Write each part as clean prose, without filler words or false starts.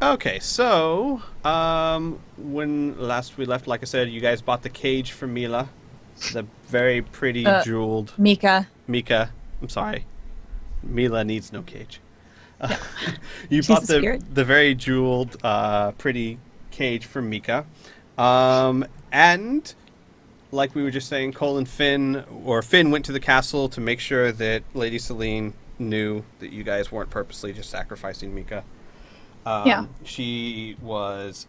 Okay, so when last we left, like I said, you guys bought the cage for Mila, the very pretty Uh, jeweled Mika. Mika. I'm sorry, Mila needs no cage. No, You she's bought the the spirit. very jeweled, pretty cage for Mika, and like we were just saying, Cole and Finn went to the castle to make sure that Lady Celine knew that you guys weren't purposely just sacrificing Mika. Yeah. She was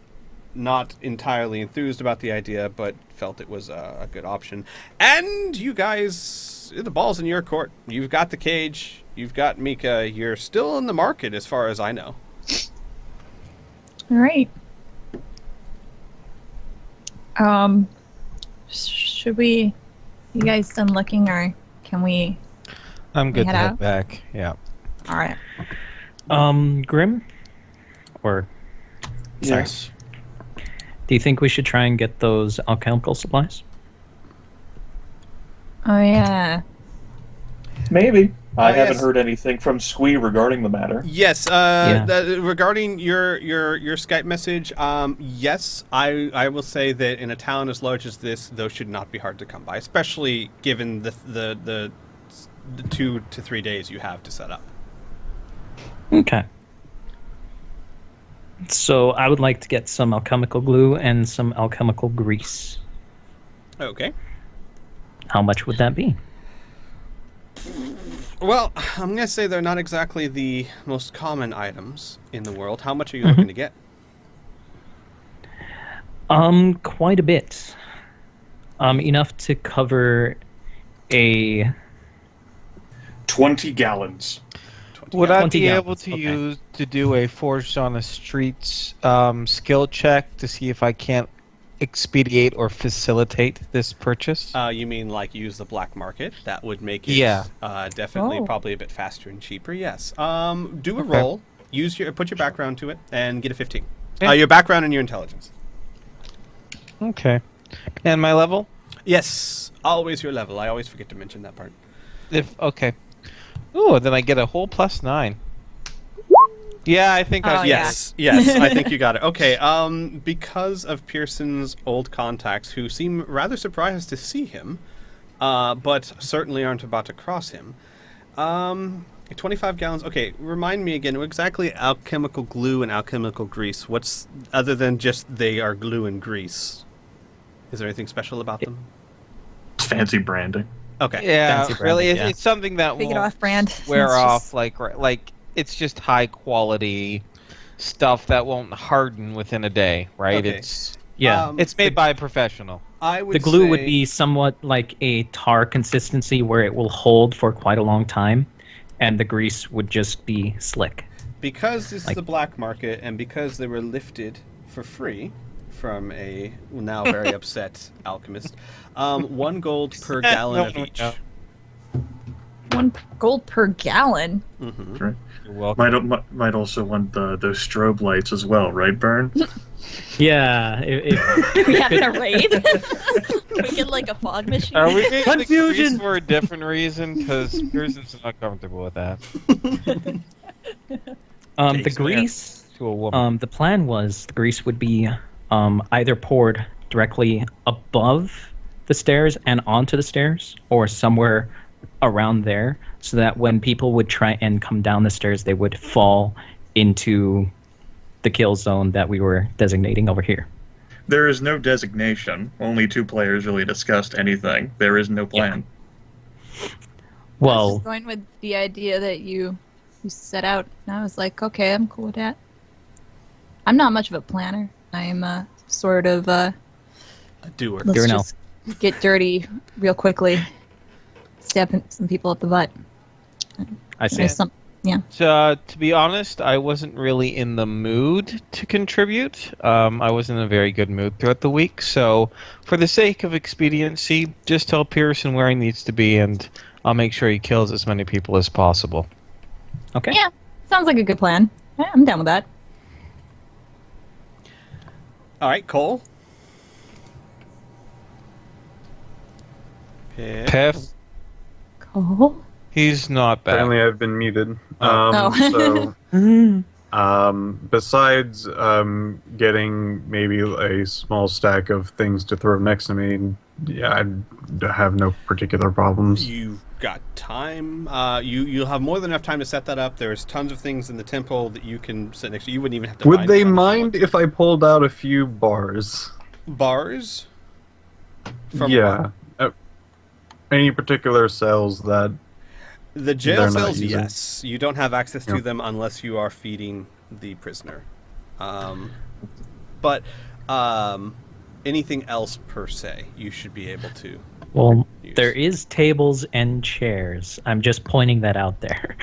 not entirely enthused about the idea, but felt it was a good option. And you guys, the ball's in your court. You've got the cage. You've got Mika. You're still in the market, as far as I know. All right. Should we? You guys done looking, or can we? I'm good to head head out? back. Yeah. All right. Grim? Or sorry. Yes. Do you think we should try and get those alchemical supplies? Oh yeah. Maybe. I haven't yes. heard anything from Squee regarding the matter. Yes. Yeah. Regarding your Skype message, yes, I will say that in a town as large as this, those should not be hard to come by, especially given the 2 to 3 days you have to set up. Okay. So I would like to get some alchemical glue and some alchemical grease. Okay. How much would that be? Well, I'm going to say they're not exactly the most common items in the world. How much are you looking to get? Quite a bit. Enough to cover a 20 gallons. Would I 20 be able gallons, to okay. do a forged on the streets skill check to see if I can't expedite or facilitate this purchase? You mean like use the black market? That would make it Yeah. definitely Oh. probably a bit faster and cheaper. Yes. Do a Okay. roll. Put your background to it and get a 15. Yeah. Your background and your intelligence. Okay. And my level? Yes. Always your level. I always forget to mention that part. Okay. Ooh, then I get a whole +9. Yeah, I think I Oh, Yes, yes, I think you got it. Okay, because of Pearson's old contacts, who seem rather surprised to see him, but certainly aren't about to cross him. 25 gallons. Okay, remind me again, exactly alchemical glue and alchemical grease. What's, other than just they are glue and grease? Is there anything special about them? It's fancy branding. Okay. Yeah, Fancy really, branding, yeah. it's something that Take it won't off brand. wear It's off. just- Like it's just high quality stuff that won't harden within a day, right? Okay. Yeah. It's made by a professional. I would The glue would say- be somewhat like a tar consistency where it will hold for quite a long time, and the grease would just be slick. Because this is Like- the black market, and because they were lifted for free from a now very upset alchemist, 1 gold per gallon of No, each. no. 1 gold per gallon. hmm Right. You're welcome. Might also want those strobe lights as well, right, Burn? Yeah. We having a raid? We get like a fog machine. Are we getting Confusion! the grease for a different reason? Because Pearson's not comfortable with that. The Takes me grease. To a woman. The plan was the grease would be either poured directly above the stairs and onto the stairs, or somewhere around there, so that when people would try and come down the stairs, they would fall into the kill zone that we were designating over here. There is no designation. Only 2 players really discussed anything. There is no plan. I was Well, just going with the idea that you set out, and I was like, okay, I'm cool with that. I'm not much of a planner. I'm sort of A doer. let's You're an just get dirty real quickly, stab some people up the butt. I see. There's some, To be honest, I wasn't really in the mood to contribute. I was in a very good mood throughout the week, so for the sake of expediency, just tell Pearson where he needs to be, and I'll make sure he kills as many people as possible. Okay. Yeah, sounds like a good plan. Yeah, I'm down with that. All right, Cole. Piff. Piff, Cool. he's not bad. Apparently, I've been muted. Oh. Oh. So Besides getting maybe a small stack of things to throw next to me, yeah, I have no particular problems. You've got time. You'll have more than enough time to set that up. There's tons of things in the temple that you can sit next to. You wouldn't even have to. Would they them mind if I pulled out a few bars? Bars? From Yeah. Any particular cells that... The jail They're not cells, using. yes. You don't have access to Yep. them unless you are feeding the prisoner. But anything else per se, you should be able to. Well, Use. there is tables and chairs. I'm just pointing that out there.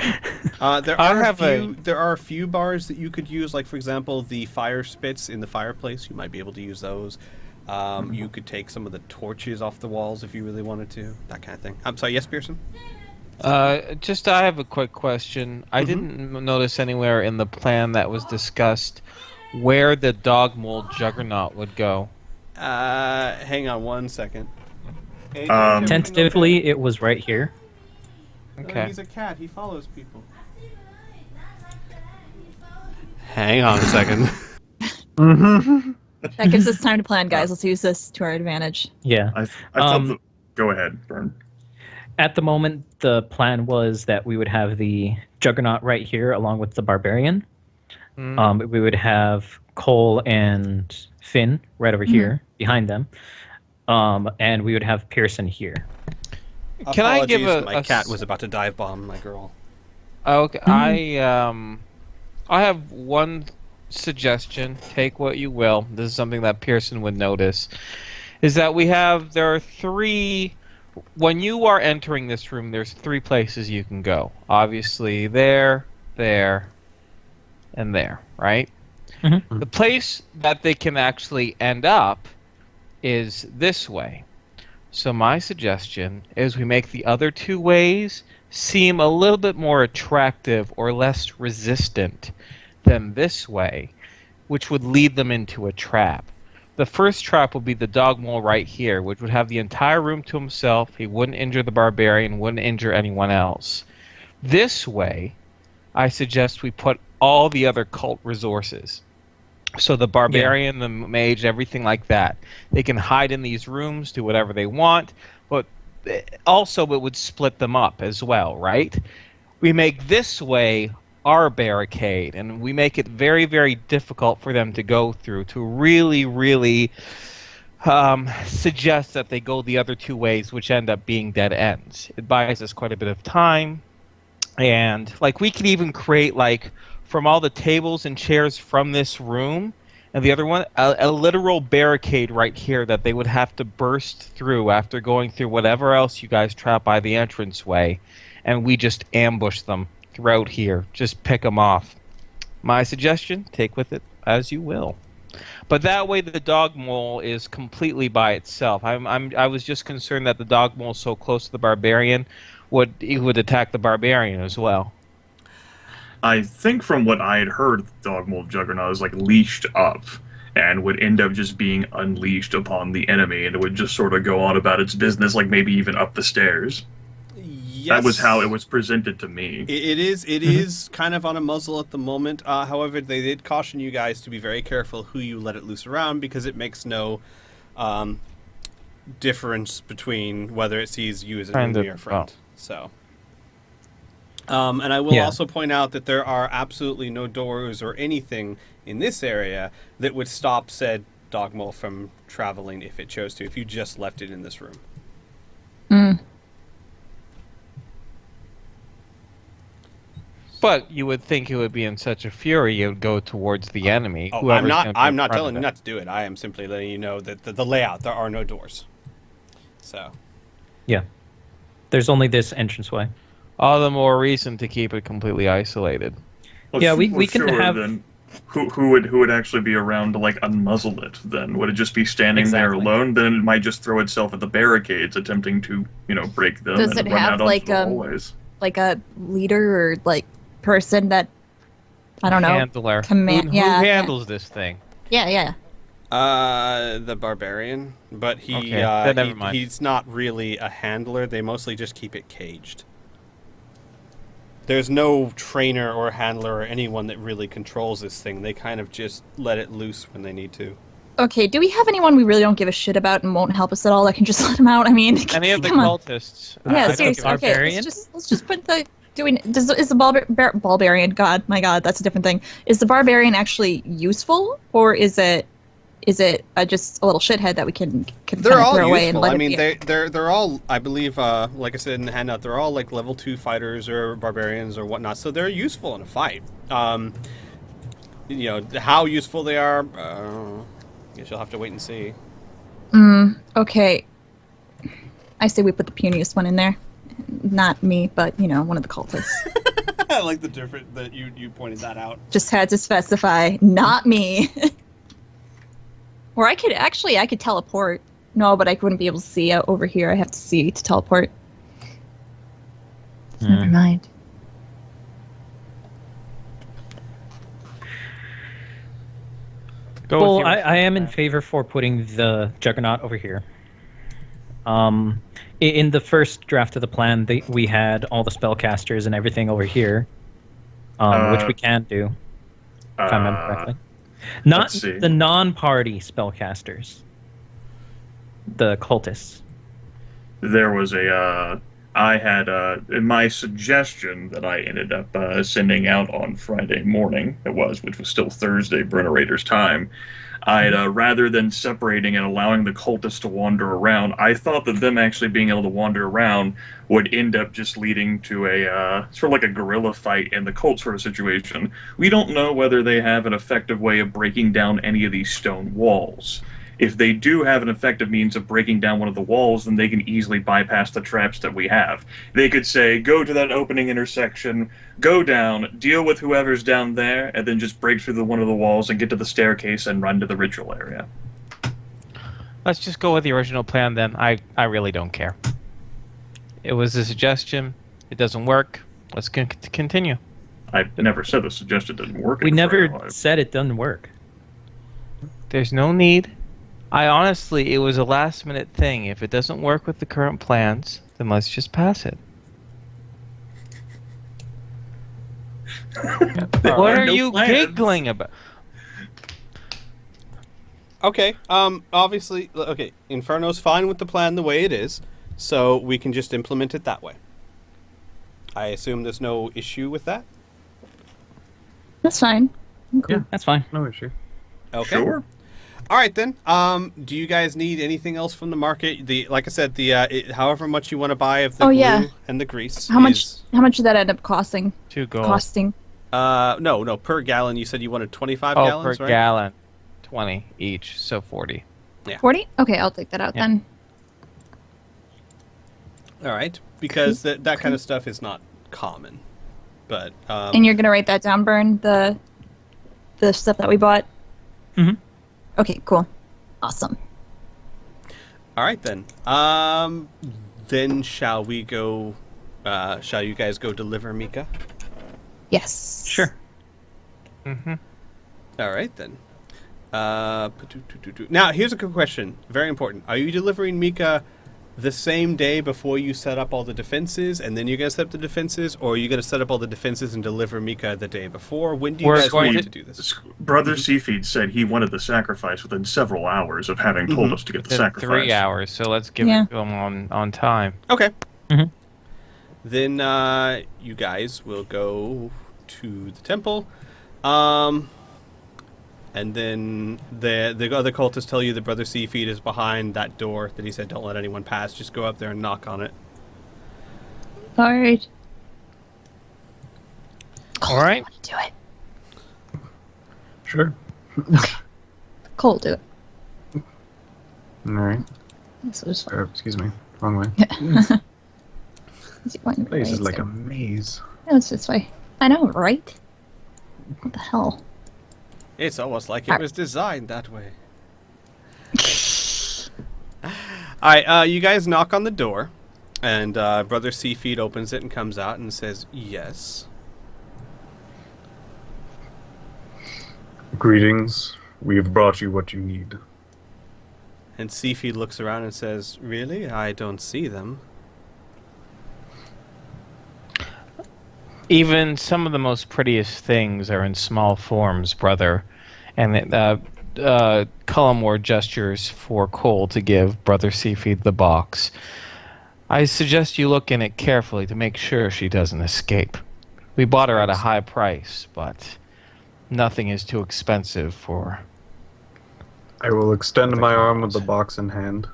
There I are have there are a few bars that you could use, like for example the fire spits in the fireplace. You might be able to use those. You could take some of the torches off the walls if you really wanted to. That kind of thing. I'm sorry. Yes, Pearson. I have a quick question. I didn't notice anywhere in the plan that was discussed where the dog mold juggernaut would go. Hang on one second. Tentatively, it was right here. Okay. He's a cat. He follows people. Hang on a second. That gives us time to plan, guys. Let's use this to our advantage. Yeah. I thought go ahead, Vern. At the moment, the plan was that we would have the Juggernaut right here along with the Barbarian. We would have Cole and Finn right over here behind them. And we would have Pearson here. Can I give Apologies, a my cat was about to dive bomb my girl. Okay, I have one suggestion. Take what you will. This is something that Pearson would notice. Is that there are three. When you are entering this room, there's three places you can go. Obviously, there, and there, right? Mhm. The place that they can actually end up is this way. So my suggestion is we make the other two ways seem a little bit more attractive or less resistant than this way, which would lead them into a trap. The first trap would be the dog mole right here, which would have the entire room to himself. He wouldn't injure the barbarian, wouldn't injure anyone else. This way, I suggest we put all the other cult resources. So the barbarian, the mage, everything like that. They can hide in these rooms, do whatever they want, but also it would split them up as well, right? We make this way our barricade, and we make it very, very difficult for them to go through, to really, really suggest that they go the other two ways, which end up being dead ends. It buys us quite a bit of time, and like we could even create, like, from all the tables and chairs from this room and the other one, a literal barricade right here that they would have to burst through after going through whatever else you guys trap by the entranceway, and we just ambush them throughout here. Just pick them off. My suggestion, take with it as you will. But that way the dog mole is completely by itself. I was just concerned that the dog mole so close to the barbarian would attack the barbarian as well. I think from what I had heard, the dog mold juggernaut is like leashed up and would end up just being unleashed upon the enemy, and it would just sort of go on about its business, like maybe even up the stairs. Yes. That was how it was presented to me. It is kind of on a muzzle at the moment. However, they did caution you guys to be very careful who you let it loose around, because it makes no difference between whether it sees you as an enemy or friend. So. And I will also point out that there are absolutely no doors or anything in this area that would stop said dog mole from traveling if it chose to, if you just left it in this room. But you would think it would be in such a fury it would go towards the enemy. Oh, I'm not telling you not to do it. I am simply letting you know that the layout, there are no doors. So. Yeah. There's only this entranceway. All the more reason to keep it completely isolated. Well, Yeah, we can have... Then who would actually be around to like unmuzzle it? Then would it just be standing there alone? Then it might just throw itself at the barricades, attempting to break them. Does and it run have out onto the hallways. like a leader or like person that I don't know Handler. command? Who handles this thing? Yeah. The barbarian, but Then never mind. he's not really a handler. They mostly just keep it caged. there's no trainer or handler or anyone that really controls this thing. They kind of just let it loose when they need to. Okay, do we have anyone we really don't give a shit about and won't help us at all that can just let him out? I mean, Any of the come on. cultists? Yeah, I don't seriously. give a- Okay, barbarian? let's just put the. Is the barbarian? God, my God, that's a different thing. Is the barbarian actually useful, or is it just a little shithead that we can They're kind of all throw away and useful. let I it mean, be? they're all, I believe, like I said in the handout, they're all like level 2 fighters or barbarians or whatnot. So they're useful in a fight. How useful they are, I guess you'll have to wait and see. Okay. I say we put the puniest one in there. Not me, but one of the cultists. I like the different that you pointed that out. Just had to specify, not me. Or I could teleport. No, but I wouldn't be able to see out over here. I have to see to teleport. Never mind. Go with Well, your- I am in favor for putting the Juggernaut over here. In the first draft of the plan, we had all the spellcasters and everything over here, which we can do, if I remember correctly. Not let's see. the non-party spellcasters, the cultists. There was I had in my suggestion that I ended up sending out on Friday morning, which was still Thursday, Brennerrator's time. I'd rather than separating and allowing the cultists to wander around, I thought that them actually being able to wander around would end up just leading to a sort of like a guerrilla fight in the cult sort of situation. We don't know whether they have an effective way of breaking down any of these stone walls. If they do have an effective means of breaking down one of the walls, then they can easily bypass the traps that we have. They could say, go to that opening intersection, go down, deal with whoever's down there, and then just break through one of the walls and get to the staircase and run to the ritual area. Let's just go with the original plan then. I really don't care. It was a suggestion. It doesn't work. Let's continue. I never said the suggestion didn't work. We in never Friday. said it doesn't work. There's no need. It was a last minute thing. If it doesn't work with the current plans, then let's just pass it. What are no you plans. giggling about? Okay. Obviously, okay. Inferno's fine with the plan the way it is, so we can just implement it that way. I assume there's no issue with that. That's fine. I'm cool. Yeah. That's fine. No issue. Okay. Sure. All right then. Do you guys need anything else from the market? Like I said, however much you want to buy of the Oh, glue yeah. and the grease. How much did that end up costing? 2 gold. Costing. No, per gallon. You said you wanted 25 per gallons, right? gallon. 20 each, so 40. 40? Okay, I'll take that out Yeah. then. All right, because that kind of stuff is not common. But And you're gonna write that down, Burn, the stuff that we bought? Mhm. Okay, cool. Awesome. all right then. Then shall we go? Shall you guys go deliver Mika? Yes. Sure. Mm-hmm. All right then. Now here's a good question. Very important. Are you delivering Mika the same day before you set up all the defenses, and then you're gonna set up the defenses, or are you gonna set up all the defenses and deliver Mika the day before? When do you We're guys going want to- to do this? Brother Seafeed said he wanted the sacrifice within several hours of having told us to get the Then sacrifice. 3 hours, so let's give Yeah. it to them on time. Okay. Mhm. Then you guys will go to the temple, and then the other cultists tell you that Brother Seafeed is behind that door that he said don't let anyone pass. Just go up there and knock on it. Alright. All right. Do it. Sure. Cole, do it. All right. This was fun. Excuse me. Wrong way. Is it going Place is right? like a maze. No, it's this way. I know, right? What the hell? It's almost like it was designed that way. All right, you guys knock on the door, and Brother Seafeed opens it and comes out and says, "Yes." Greetings. We have brought you what you need. And Seafeed looks around and says, "Really? I don't see them." Even some of the most prettiest things are in small forms, brother. And Cullimore gestures for Cole to give Brother Seafeed the box. I suggest you look in it carefully to make sure she doesn't escape. We bought her at a high price, but nothing is too expensive for... I will extend my arm with the box in hand.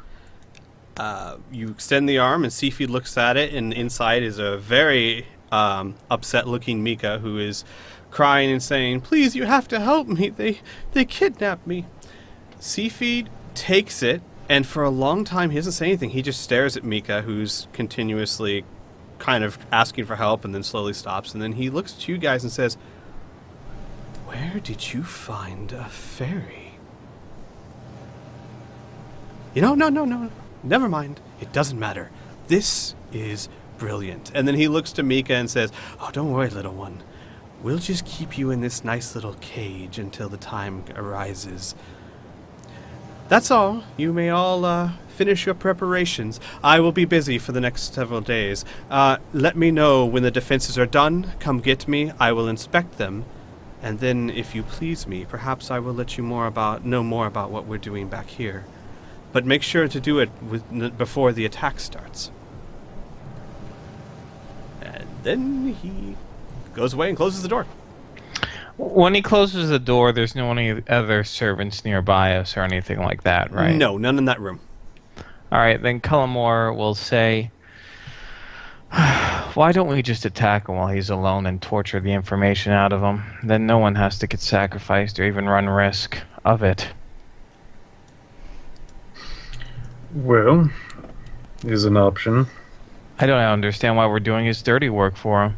You extend the arm, and Seafeed looks at it, and inside is a very upset-looking Mika who is crying and saying, "Please, you have to help me. They kidnapped me." Seafeed takes it, and for a long time he doesn't say anything. He just stares at Mika, who's continuously kind of asking for help, and then slowly stops. And then he looks at you guys and says, "Where did you find a fairy?" No. Never mind. It doesn't matter. This is brilliant. And then he looks to Mika and says, "Oh, don't worry, little one. We'll just keep you in this nice little cage until the time arises. That's all. You may all finish your preparations. I will be busy for the next several days. Let me know when the defenses are done. Come get me. I will inspect them. And then, if you please me, perhaps I will let you know more about what we're doing back here. But make sure to do it before the attack starts." And then he goes away and closes the door. When he closes the door, there's no any other servants nearby us or anything like that, right? No, none in that room. All right, then Cullimore will say, "Why don't we just attack him while he's alone and torture the information out of him? Then no one has to get sacrificed or even run risk of it." Well, is an option. I don't understand why we're doing his dirty work for him.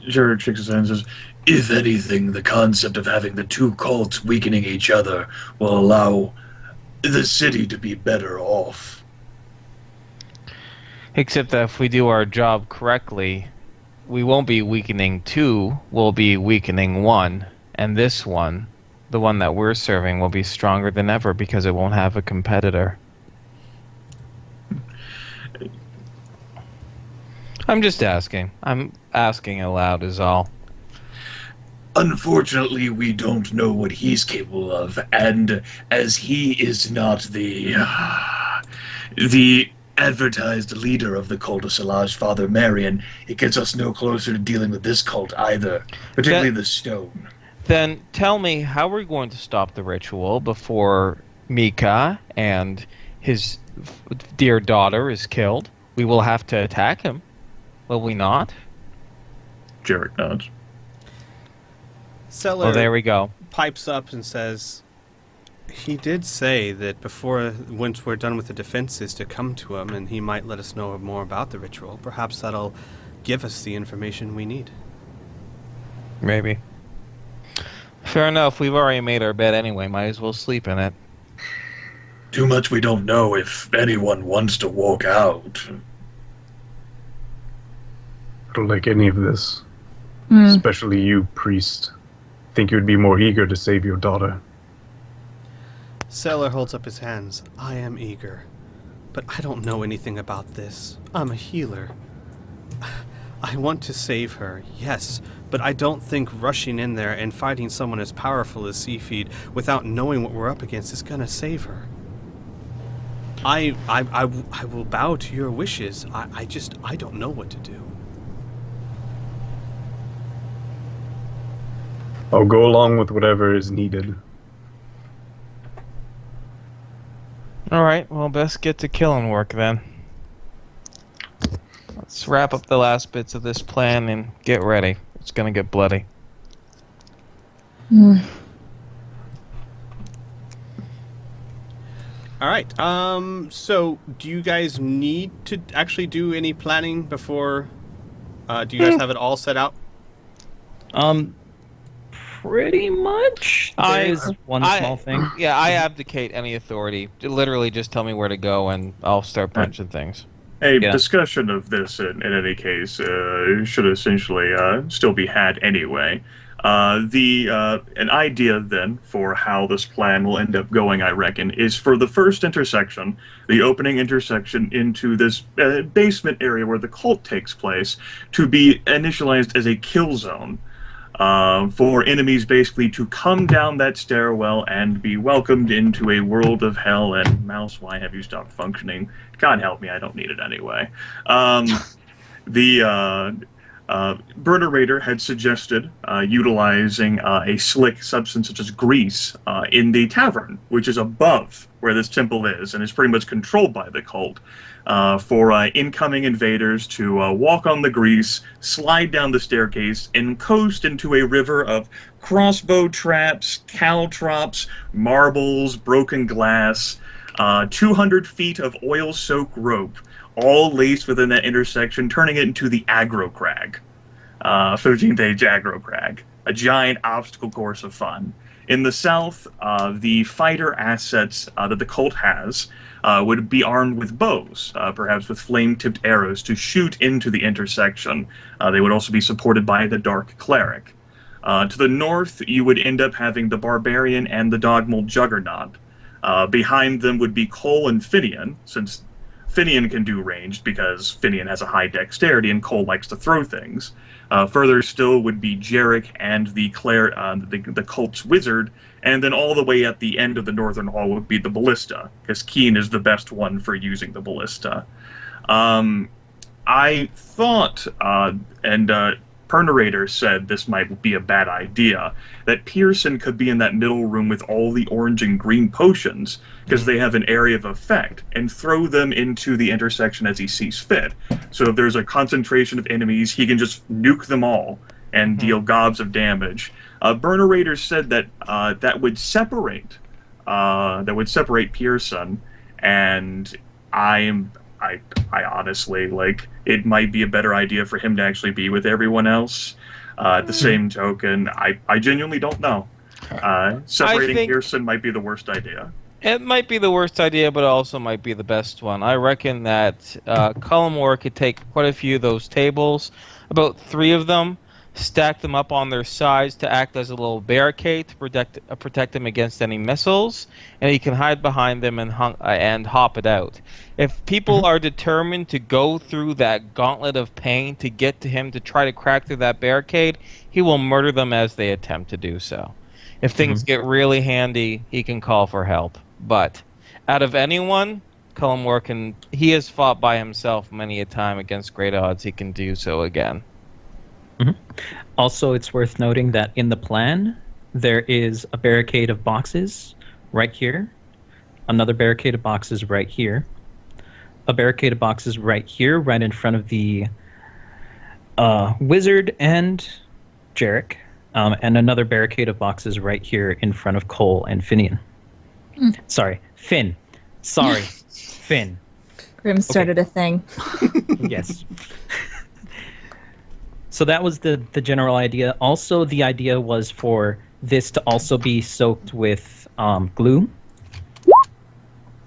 Jared shakes his hand and says, "If anything, the concept of having the two cults weakening each other will allow the city to be better off." Except that if we do our job correctly, we won't be weakening two, we'll be weakening one. And this one, the one that we're serving, will be stronger than ever because it won't have a competitor. I'm just asking. I'm asking aloud is all. Unfortunately, we don't know what he's capable of, and as he is not the advertised leader of the cult of Salage Father Marion, it gets us no closer to dealing with this cult either, particularly the stone. Then tell me how we're going to stop the ritual before Mika and his dear daughter is killed. We will have to attack him, will we not? Jarek nods. Seller Oh, there we go. pipes up and says, "He did say that once we're done with the defenses, to come to him, and he might let us know more about the ritual. Perhaps that'll give us the information we need." Maybe. Fair enough. We've already made our bed anyway. Might as well sleep in it. Too much we don't know if anyone wants to walk out. I don't like any of this. Mm. Especially you, priest. Think you'd be more eager to save your daughter. Seller holds up his hands. "I am eager, but I don't know anything about this. I'm a healer. I want to save her, yes, but I don't think rushing in there and fighting someone as powerful as Seafeed without knowing what we're up against is gonna save her. I will bow to your wishes. I don't know what to do." I'll go along with whatever is needed. All right. Well, best get to killing work then. Let's wrap up the last bits of this plan and get ready. It's gonna get bloody. Mm. All right. So do you guys need to actually do any planning before? Do you guys have it all set out? Pretty much. There's one small thing. Yeah, I abdicate any authority. Literally, just tell me where to go, and I'll start punching things. A Yeah. discussion of this, in any case, should essentially still be had anyway. An idea then for how this plan will end up going, I reckon, is for the first intersection, the opening intersection into this basement area where the cult takes place, to be initialized as a kill zone. For enemies basically to come down that stairwell and be welcomed into a world of hell. And mouse, why have you stopped functioning? God help me, I don't need it anyway. Burner Raider had suggested utilizing a slick substance such as grease in the tavern, which is above where this temple is and is pretty much controlled by the cult, for incoming invaders to walk on the grease, slide down the staircase, and coast into a river of crossbow traps, caltrops, marbles, broken glass, 200 feet of oil-soaked rope, all laced within that intersection, turning it into the aggro crag. 13th Age aggro crag. A giant obstacle course of fun. In the south, the fighter assets that the cult has would be armed with bows, perhaps with flame-tipped arrows to shoot into the intersection. They would also be supported by the Dark Cleric. To the north, you would end up having the Barbarian and the Dogmold Juggernaut. Behind them would be Cole and Finian, since Finian can do ranged because Finian has a high dexterity and Cole likes to throw things. Further still would be Jarek and the cult's wizard, and then all the way at the end of the northern hall would be the ballista, because Keen is the best one for using the ballista. I thought, and Pernerator said this might be a bad idea, that Pearson could be in that middle room with all the orange and green potions, because they have an area of effect, and throw them into the intersection as he sees fit. So if there's a concentration of enemies, he can just nuke them all and deal gobs of damage. Bernerator said that that would separate Pearson, and I honestly, like, it might be a better idea for him to actually be with everyone else. At the same token, I genuinely don't know. Separating Pearson might be the worst idea. It might be the worst idea, but also might be the best one. I reckon that Cullimore could take quite a few of those tables, about 3 of them, stack them up on their sides to act as a little barricade to protect them against any missiles, and he can hide behind them and hop it out. If people are determined to go through that gauntlet of pain to get to him to try to crack through that barricade, he will murder them as they attempt to do so. If things get really handy, he can call for help. But out of anyone, Cullimore he has fought by himself many a time against great odds. He can do so again. Also, it's worth noting that in the plan, there is a barricade of boxes right here, another barricade of boxes right here, a barricade of boxes right here, right in front of the wizard and Jarek, and another barricade of boxes right here in front of Cole and Finian. Sorry, Finn. Sorry, Finn. Grim started a thing. Yes. So that was the general idea. Also, the idea was for this to also be soaked with glue,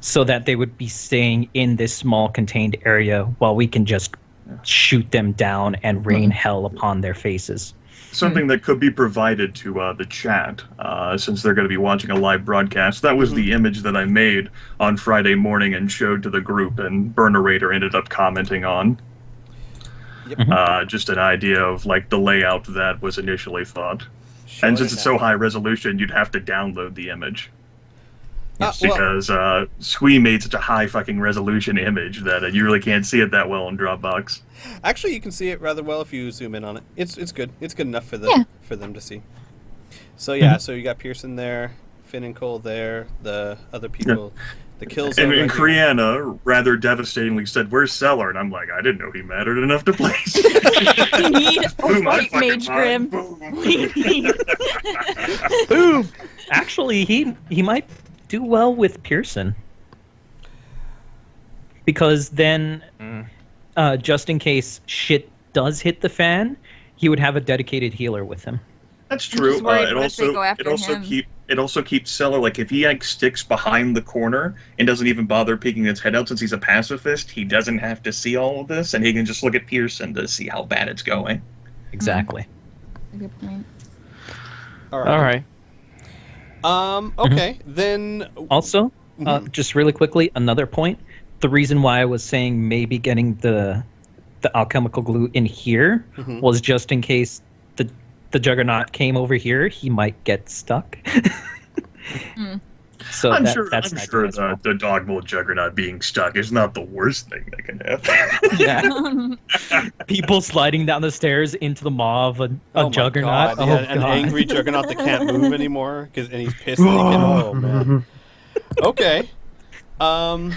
so that they would be staying in this small contained area while we can just shoot them down and rain hell upon their faces. Something that could be provided to the chat, since they're going to be watching a live broadcast. That was the image that I made on Friday morning and showed to the group, and Bernerator ended up commenting on. Yep. Just an idea of like the layout that was initially thought. And since it's so high resolution, you'd have to download the image. Because Squee made such a high fucking resolution image that you really can't see it that well on Dropbox. Actually, you can see it rather well if you zoom in on it. It's good. It's good enough for them to see. So so you got Pearson there, Finn and Cole there, the other people. The kills. And Kriana rather devastatingly said, "Where's Cellar?" And I'm like, I didn't know he mattered enough to place. We need a white mage, Grim. Boom. Actually, he might do well with Pearson, because then, just in case shit does hit the fan, he would have a dedicated healer with him. That's true. It also keeps Cellar, like, if he sticks behind the corner and doesn't even bother peeking his head out since he's a pacifist, he doesn't have to see all of this, and he can just look at Pearson to see how bad it's going. Exactly. A good point. All All right. Okay, then. Also, just really quickly, another point. The reason why I was saying maybe getting the alchemical glue in here was just in case the Juggernaut came over here, he might get stuck. So I'm that's sure an idea as well. the Dogmold Juggernaut being stuck is not the worst thing that can happen. Yeah. People sliding down the stairs into the maw of a Oh my Juggernaut. God, yeah, an angry Juggernaut that can't move anymore, and he's pissed that he can. Oh man. Okay. All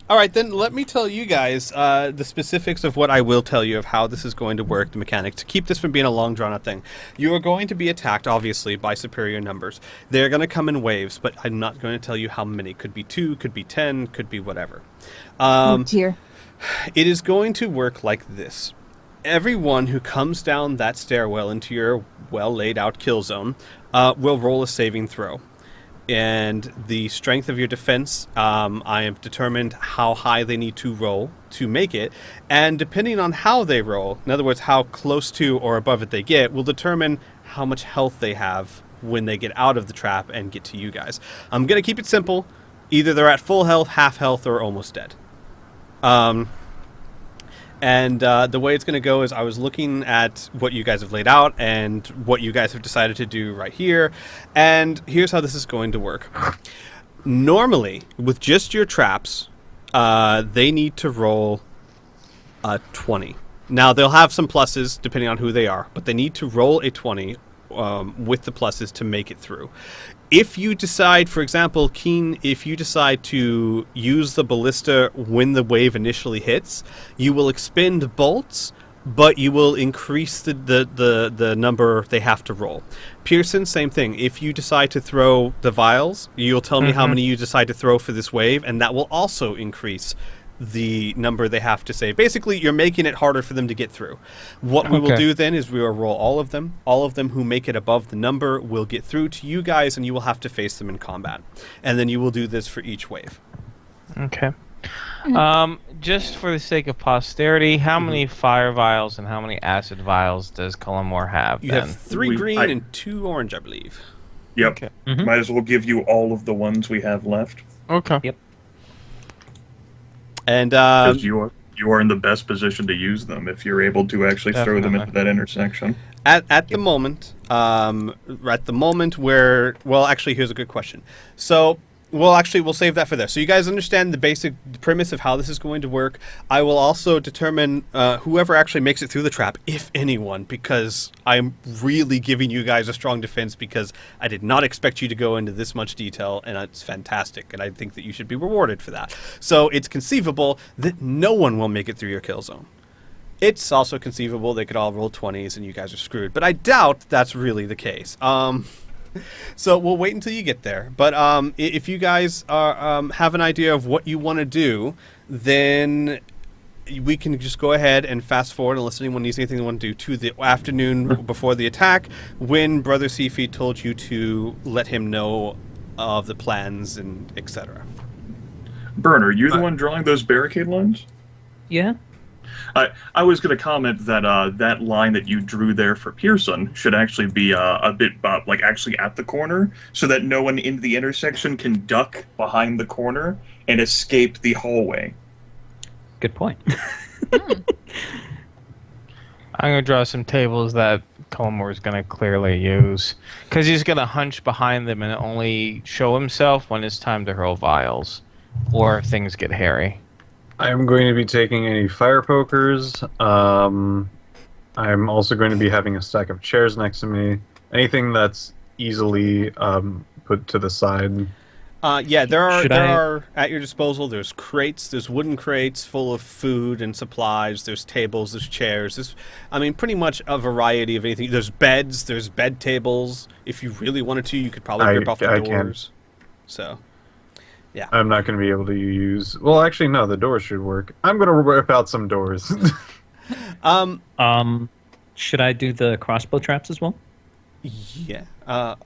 right, then let me tell you guys the specifics of what I will tell you of how this is going to work, the mechanics, to keep this from being a long, drawn-out thing. You are going to be attacked, obviously, by superior numbers. They're going to come in waves, but I'm not going to tell you how many. Could be 2, could be 10, could be whatever. Oh dear. It is going to work like this. Everyone who comes down that stairwell into your well-laid-out kill zone will roll a saving throw. And the strength of your defense, I have determined how high they need to roll to make it. And depending on how they roll, in other words, how close to or above it they get, will determine how much health they have when they get out of the trap and get to you guys. I'm going to keep it simple. Either they're at full health, half health, or almost dead. And the way it's going to go is I was looking at what you guys have laid out and what you guys have decided to do right here. And here's how this is going to work. Normally, with just your traps, they need to roll a 20. Now, they'll have some pluses depending on who they are, but they need to roll a 20 with the pluses to make it through. If you decide, for example, Keen, if you decide to use the ballista when the wave initially hits, you will expend bolts, but you will increase the number they have to roll. Pearson, same thing. If you decide to throw the vials, you'll tell me how many you decide to throw for this wave, and that will also increase the number they have to save. Basically, you're making it harder for them to get through. What we will do then is we will roll all of them. All of them who make it above the number will get through to you guys, and you will have to face them in combat. And then you will do this for each wave. Okay. Just for the sake of posterity, how many fire vials and how many acid vials does Cullimore have? You have 3 green and 2 orange, I believe. Yep. Okay. Might as well give you all of the ones we have left. Okay. Yep. And Because you are in the best position to use them if you're able to actually throw them into that intersection. at the moment, where, well, actually, here's a good question. So, we'll save that for there. So you guys understand the basic premise of how this is going to work. I will also determine whoever actually makes it through the trap, if anyone, because I'm really giving you guys a strong defense because I did not expect you to go into this much detail, and it's fantastic, and I think that you should be rewarded for that. So it's conceivable that no one will make it through your kill zone. It's also conceivable they could all roll 20s and you guys are screwed, but I doubt that's really the case. So we'll wait until you get there. But if you guys are, have an idea of what you want to do, then we can just go ahead and fast forward unless anyone needs anything they want to do to the afternoon before the attack when Brother Seafeed told you to let him know of the plans and etc. Bern, are you the one drawing those barricade lines? Yeah. I was going to comment that that line that you drew there for Pearson should actually be a bit like actually at the corner, so that no one in the intersection can duck behind the corner and escape the hallway. Good point. I'm going to draw some tables that Cullimore is going to clearly use, because he's going to hunch behind them and only show himself when it's time to hurl vials, or if things get hairy. I'm going to be taking any fire pokers. I'm also going to be having a stack of chairs next to me. Anything that's easily put to the side. Yeah, there are at your disposal. There's crates. There's wooden crates full of food and supplies. There's tables. There's chairs. There's, pretty much a variety of anything. There's beds. There's bed tables. If you really wanted to, you could probably rip off the doors. So. Yeah. I'm not going to be able to use... Well, actually, no, the doors should work. I'm going to rip out some doors. Should I do the crossbow traps as well? Yeah. Sorry,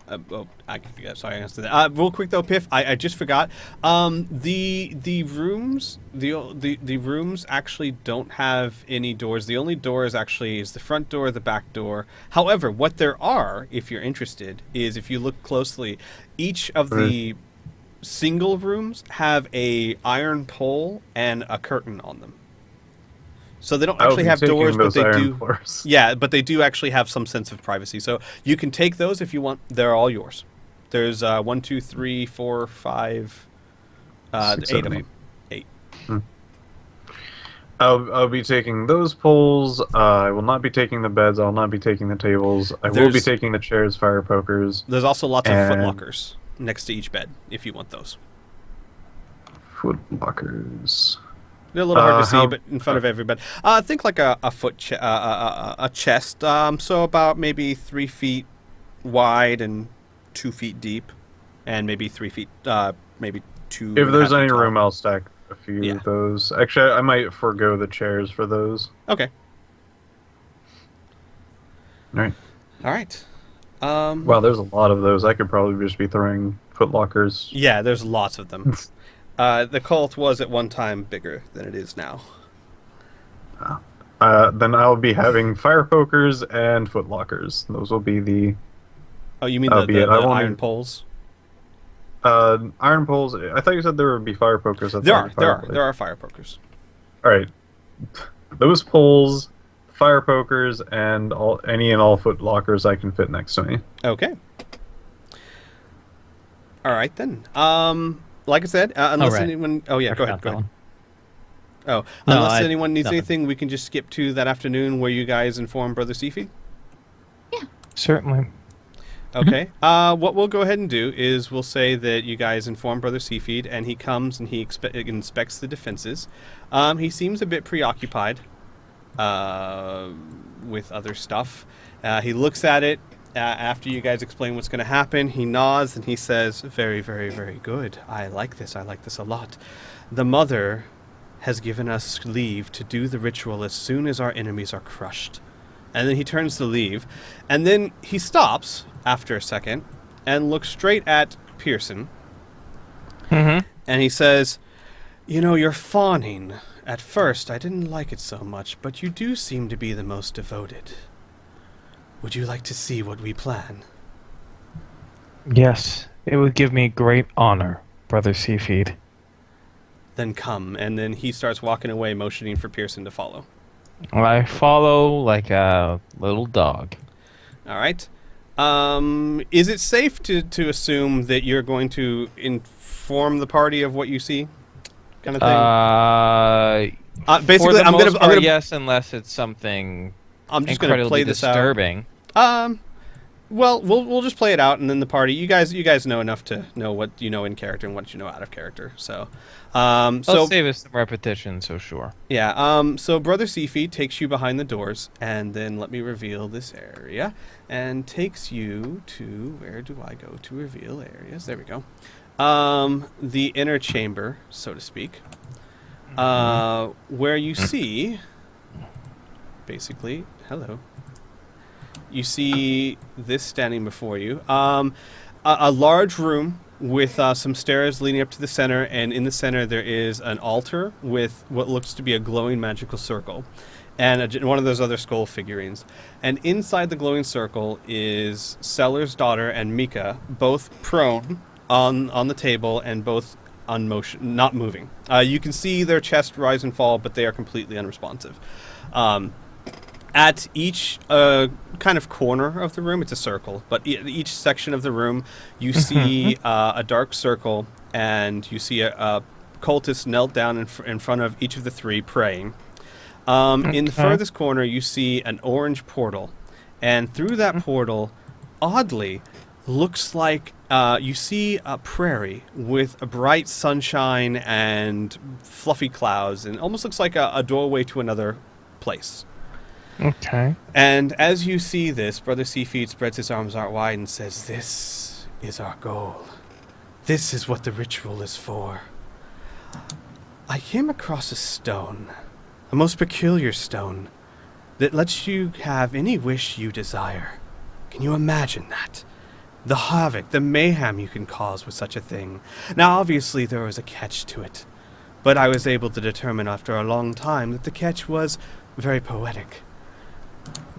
I answered that. Real quick though, Piff, I just forgot. The rooms, the rooms actually don't have any doors. The only door is the front door, the back door. However, what there are, if you're interested, is if you look closely, each of the single rooms have a iron pole and a curtain on them. So they don't actually have doors, but they do. Floors. Yeah, but they do actually have some sense of privacy. So you can take those if you want. They're all yours. There's 1, 2, 3, 4, 5, 6, 8 7, of them. 8. I'll be taking those poles. I will not be taking the beds. I'll not be taking the tables. I will be taking the chairs, fire pokers. There's also lots of footlockers next to each bed if you want those. Footlockers. They're a little hard to see, but in front of everybody. Think like a chest. So about maybe 3 feet wide and 2 feet deep, and maybe 3 feet, maybe 2. If there's any room, I'll stack a few of those. Actually, I might forego the chairs for those. Okay. All right. Wow, there's a lot of those. I could probably just be throwing footlockers. Yeah, there's lots of them. The cult was at one time bigger than it is now. Then I'll be having fire pokers and footlockers. Those will be the. Oh, you mean the iron poles? Iron poles. I thought you said there would be fire pokers. There are fire pokers. All right, those poles, fire pokers, and any and all footlockers I can fit next to me. Okay. All right then. Like I said, unless anyone... Oh, yeah, go ahead. Oh, unless anyone needs anything, we can just skip to that afternoon where you guys inform Brother Seafeed? Yeah. Certainly. Okay. What we'll go ahead and do is we'll say that you guys inform Brother Seafeed, and he comes and he inspects the defenses. He seems a bit preoccupied with other stuff. He looks at it. After you guys explain what's going to happen, he nods and he says, very, very, very good. I like this a lot. The Mother has given us leave to do the ritual as soon as our enemies are crushed. And then he turns to leave. And then he stops after a second and looks straight at Pearson. Mm-hmm. And he says, you know, you're fawning. At first, I didn't like it so much, but you do seem to be the most devoted. Would you like to see what we plan? Yes, it would give me great honor, Brother Seafeed. Then come, and then he starts walking away, motioning for Pearson to follow. I follow like a little dog. All right. Is it safe to assume that you're going to inform the party of what you see, kind of thing? Basically, I'm gonna yes, unless it's something. I'm just going to play this disturbing. Out. Well, we'll just play it out, and then the party. You guys know enough to know what you know in character and what you know out of character. So, Let's save us some repetition. So sure. Yeah. So Brother Seafeed takes you behind the doors, and then let me reveal this area, and takes you to where do I go to reveal areas? There we go. The inner chamber, so to speak, where you see, basically. Hello. You see this standing before you. A large room with some stairs leading up to the center, and in the center there is an altar with what looks to be a glowing magical circle, and one of those other skull figurines. And inside the glowing circle is Seller's daughter and Mika, both prone on the table and both not moving. You can see their chest rise and fall, but they are completely unresponsive. At each kind of corner of the room, it's a circle, but each section of the room, you see a dark circle, and you see a cultist knelt down in front of each of the three praying. In the furthest corner, you see an orange portal, and through that portal, oddly, looks like you see a prairie with a bright sunshine and fluffy clouds, and almost looks like a doorway to another place. Okay. And as you see this, Brother Seafeed spreads his arms out wide and says, "This is our goal. This is what the ritual is for. I came across a stone, a most peculiar stone, that lets you have any wish you desire. Can you imagine that? the havoc, the mayhem you can cause with such a thing. Now, obviously, there was a catch to it, but I was able to determine after a long time that the catch was very poetic.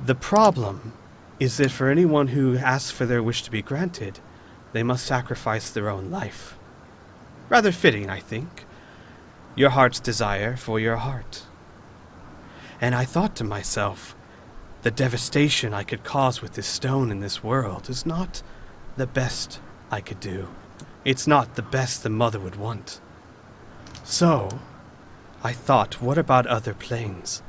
The problem is that for anyone who asks for their wish to be granted, they must sacrifice their own life. Rather fitting, I think. Your heart's desire for your heart. And I thought to myself, the devastation I could cause with this stone in this world is not the best I could do. It's not the best the mother would want. So, I thought, what about other planes?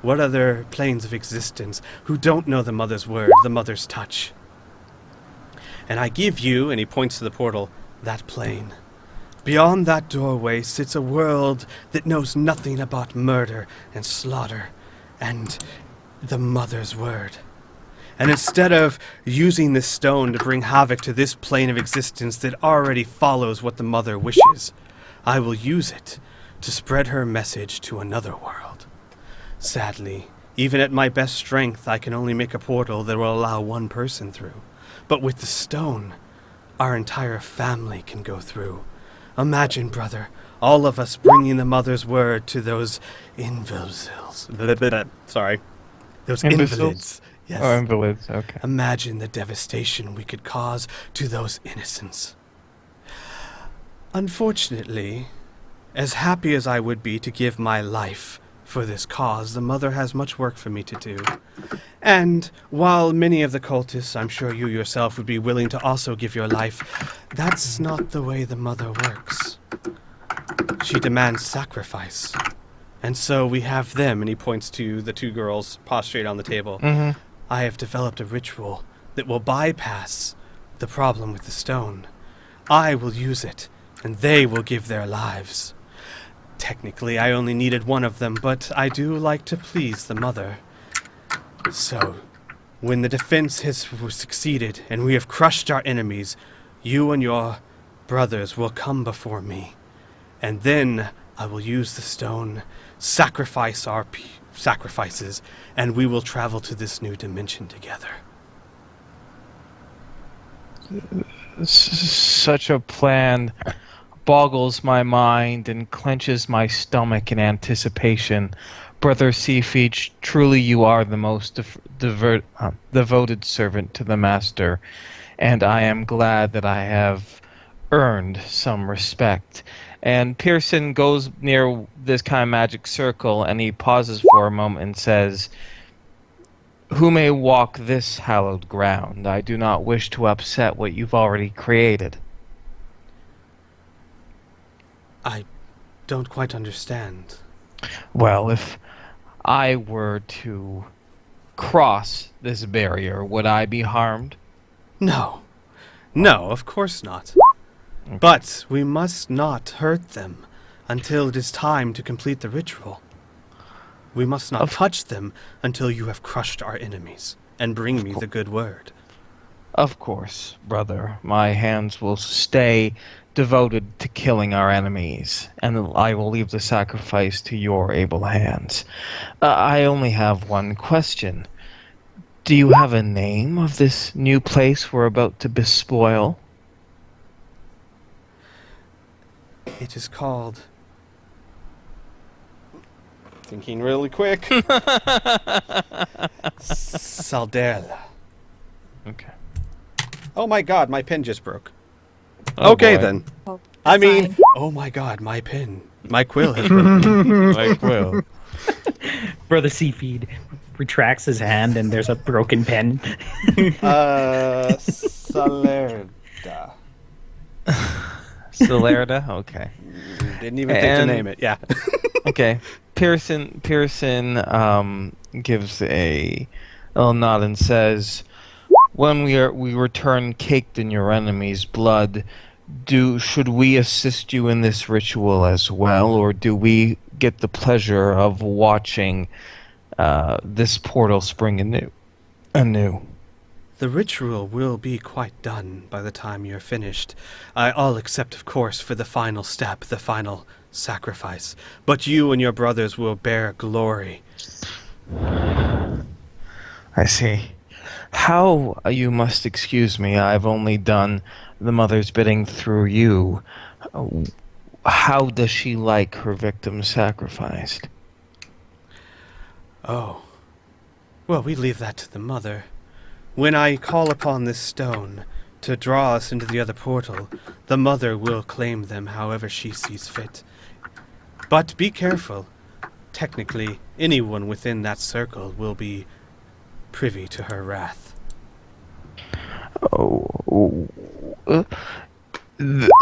What other planes of existence who don't know the mother's word, the mother's touch? And I give you, and he points to the portal, that plane. Beyond that doorway sits a world that knows nothing about murder and slaughter and the mother's word. And instead of using this stone to bring havoc to this plane of existence that already follows what the mother wishes, I will use it to spread her message to another world. Sadly, even at my best strength, I can only make a portal that will allow one person through. But with the stone, our entire family can go through. Imagine, brother, all of us bringing the mother's word to those invalids. Sorry. Those invalids. Yes. Oh, invalids, okay. Imagine the devastation we could cause to those innocents. Unfortunately, as happy as I would be to give my life for this cause, the mother has much work for me to do. And while many of the cultists, I'm sure you yourself would be willing to also give your life, that's not the way the mother works. She demands sacrifice. And so we have them, and he points to the two girls prostrate on the table. Mm-hmm. I have developed a ritual that will bypass the problem with the stone. I will use it, and they will give their lives. Technically, I only needed one of them, but I do like to please the mother. So, when the defense has succeeded and we have crushed our enemies, you and your brothers will come before me. And then I will use the stone, sacrifice our sacrifices, and we will travel to this new dimension together. Such a plan boggles my mind and clenches my stomach in anticipation. Brother Seafeach, truly you are the most devoted servant to the Master, and I am glad that I have earned some respect. And Pearson goes near this kind of magic circle, and he pauses for a moment and says, "Who may walk this hallowed ground? I do not wish to upset what you've already created." I don't quite understand. Well, if I were to cross this barrier, would I be harmed? No. No, of course not. Okay. But we must not hurt them until it is time to complete the ritual. We must not touch them until you have crushed our enemies and bring me the good word. Of course, brother. My hands will stay devoted to killing our enemies, and I will leave the sacrifice to your able hands. I only have one question. Do you have a name of this new place we're about to bespoil? It is called... Thinking really quick. Salderla. Okay. Oh my god, my pen just broke. Oh, okay boy. then. Oh, I mean, fine. oh my god, my pen. My quill has broken. I will. Brother Seafeed retracts his hand and there's a broken pen. Salerda. Celerda? Okay. Didn't even think to And- name it, yeah. Okay. Pearson gives a little nod and says, "When we return caked in your enemy's blood, should we assist you in this ritual as well, or do we get the pleasure of watching this portal spring anew?" The ritual will be quite done by the time you're finished. All except, of course, for the final step, the final sacrifice. But you and your brothers will bear glory. I see. How, you must excuse me, I've only done the mother's bidding through you. How does she like her victims sacrificed? Oh. Well, we leave that to the mother. When I call upon this stone to draw us into the other portal, the mother will claim them however she sees fit. But be careful. Technically, anyone within that circle will be privy to her wrath.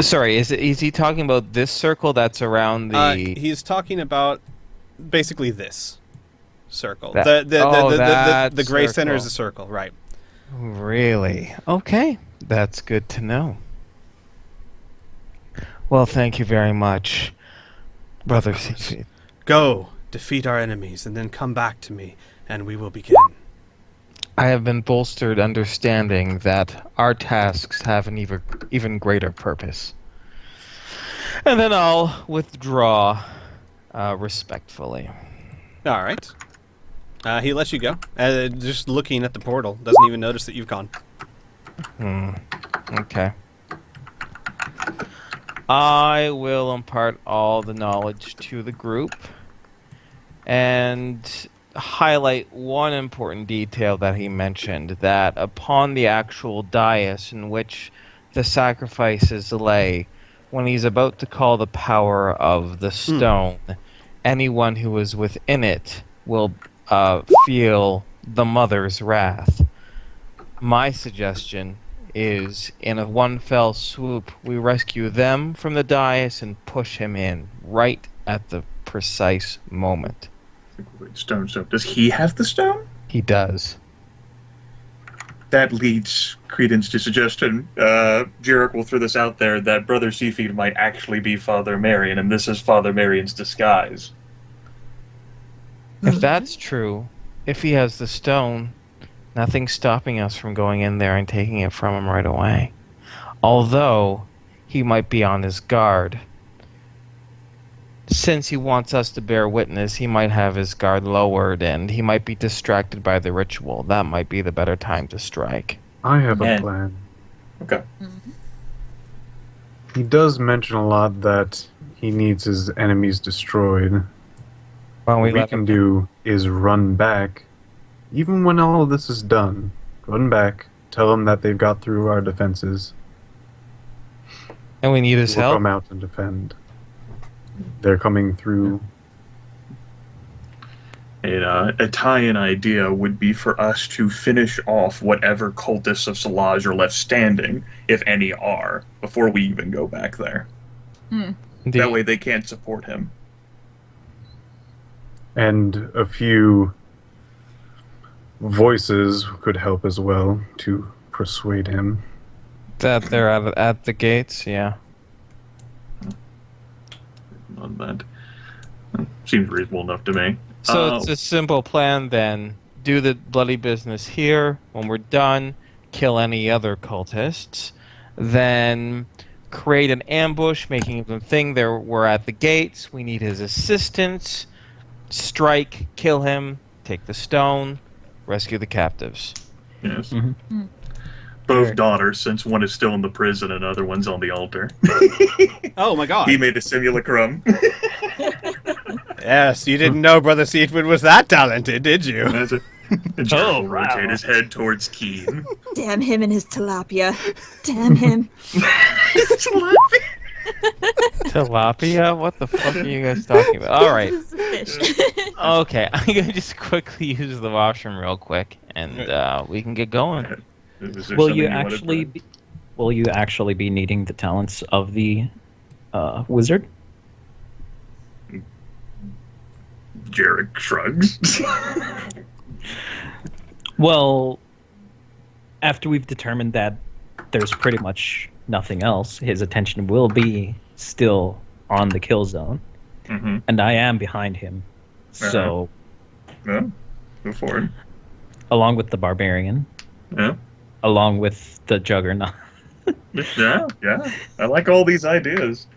Sorry, is he talking about this circle that's around the... He's talking about basically this circle. That- The gray circle. center is a circle, right? Really? Okay, that's good to know. Well, thank you very much, Brother Siegfried. Go, defeat our enemies, and then come back to me, and we will begin. I have been bolstered understanding that our tasks have an even greater purpose. And then I'll withdraw respectfully. All right. He lets you go. Just looking at the portal. Doesn't even notice that you've gone. Okay. I will impart all the knowledge to the group and highlight one important detail that he mentioned, that upon the actual dais in which the sacrifices lay, when he's about to call the power of the stone, anyone who is within it will feel the mother's wrath. My suggestion is, in a one fell swoop, we rescue them from the dais and push him in right at the precise moment. Wait, stone. Does he have the stone? He does. That leads credence to suggestion. Jarek will throw this out there that Brother Seafeed might actually be Father Marion, and this is Father Marion's disguise. If that's true, if he has the stone, nothing's stopping us from going in there and taking it from him right away. Although, he might be on his guard. Since he wants us to bear witness, he might have his guard lowered and he might be distracted by the ritual. That might be the better time to strike. I have a Man. plan. Okay. He does mention a lot that he needs his enemies destroyed. Why don't What we let can him- do is run back. Even when all of this is done, run back, tell them that they've got through our defenses. And we need his We'll help. come out and defend. They're coming through. A tie-in idea would be for us to finish off whatever cultists of Salaj are left standing, if any are, before we even go back there. Indeed. That way they can't support him. And a few voices could help as well to persuade him. That they're at the gates, yeah. On that. Seems reasonable enough to me. So it's a simple plan then. Do the bloody business here. When we're done, kill any other cultists. Then create an ambush, making them think we're at the gates. We need his assistance. Strike, kill him, take the stone, rescue the captives. Yes. Mhm. Both Sure. daughters, since one is still in the prison and another one's on the altar. Oh my god. He made a simulacrum. Yes, you didn't know Brother Seatwood was that talented, did you? That's it. And Jarek Oh, will wow. rotate his head towards Keen. Damn him and his tilapia. Damn him. Tilapia? What the fuck are you guys talking about? All right. This is a fish. Okay, I'm gonna just quickly use the washroom real quick, and we can get going. Is there Will something you wanted to- actually? Will you actually be needing the talents of the wizard? Jarek shrugs. Well, after we've determined that there's pretty much nothing else, his attention will be still on the kill zone, Mm-hmm. and I am behind him. So, Yeah. Go for it. along with the barbarian, Yeah. along with the juggernaut. Yeah. I like all these ideas.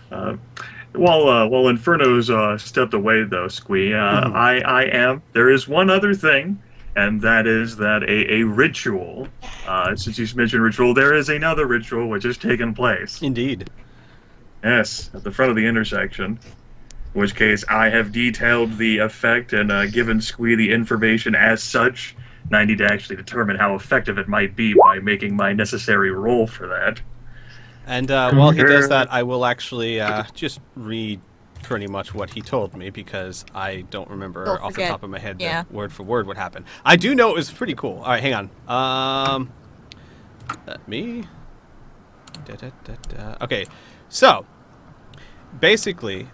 While Inferno's stepped away, though, Squee, I am. There is one other thing and that is that a ritual, since you mentioned ritual, there is another ritual which has taken place. Indeed. Yes, at the front of the intersection. In which case, I have detailed the effect and given Squee the information as such. And I need to actually determine how effective it might be by making my necessary roll for that. And while he does that, I will actually just read pretty much what he told me, because I don't remember Don't off the forget. top of my head Yeah. word for word what happened. I do know it was pretty cool. All right, hang on. Let me. Okay, so basically,